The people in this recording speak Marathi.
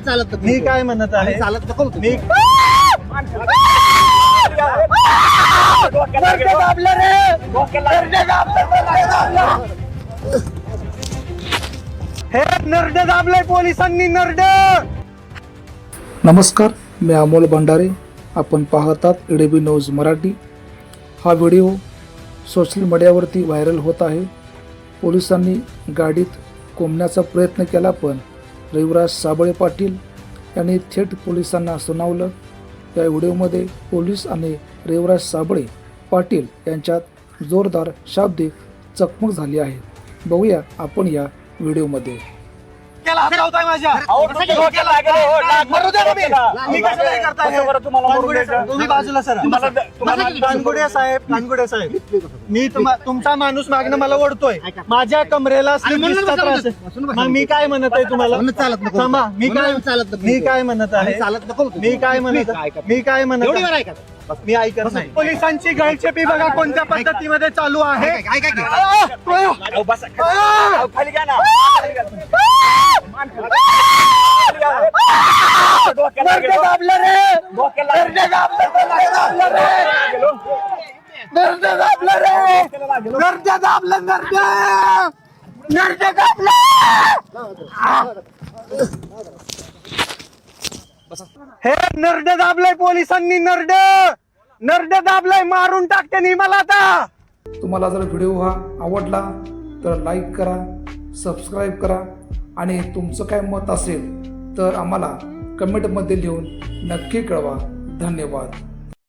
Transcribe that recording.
चालत मी काय म्हणत आहे चालत नको मी हे नरड दाबलंय पोलिसांनी नरड. नमस्कार, मी अमोल भंडारे. आपण पाहतात एडीबी न्यूज मराठी. हा व्हिडिओ सोशल मीडियावरती व्हायरल होत आहे. पोलिसांनी गाडीत कोंबण्याचा प्रयत्न केला, पण रविराज साबळे पाटील यांनी थेट पोलिसांना सुनावलं. या व्हिडिओमध्ये पोलीस आणि रविराज साबळे पाटील यांच्यात जोरदार शाब्दिक चकमक झाली आहे. बघूया आपण या व्हिडिओमध्ये. केला हात लावताय माझ्या. मरू द्या तुम्ही. मी कशाला हे करताय? तुम्ही बाजूला सरा. कानगुडे साहेब मी तुमचा माणूस मागणं मला ओढतोय. माझ्या कमरेला slip discचा त्रास आहे. मग मी काय म्हणत आहे तुम्हाला? चालत नको. थांबा. मी काय म्हणत आहे? चालत नको. मी काय म्हणत आहे? मी ऐकत नाही. पोलिसांची गळचेपी बघा कोणत्या पद्धतीमध्ये चालू आहे. हे नरड दाबलंय पोलिसांनी. नरड दाबलंय. मारून टाकते मला आता. तुम्हाला जर व्हिडिओ हा आवडला तर लाईक करा, सबस्क्राईब करा आणि तुमचं काय मत असेल तर आम्हाला कमेंटमध्ये लिहून नक्की कळवा. धन्यवाद.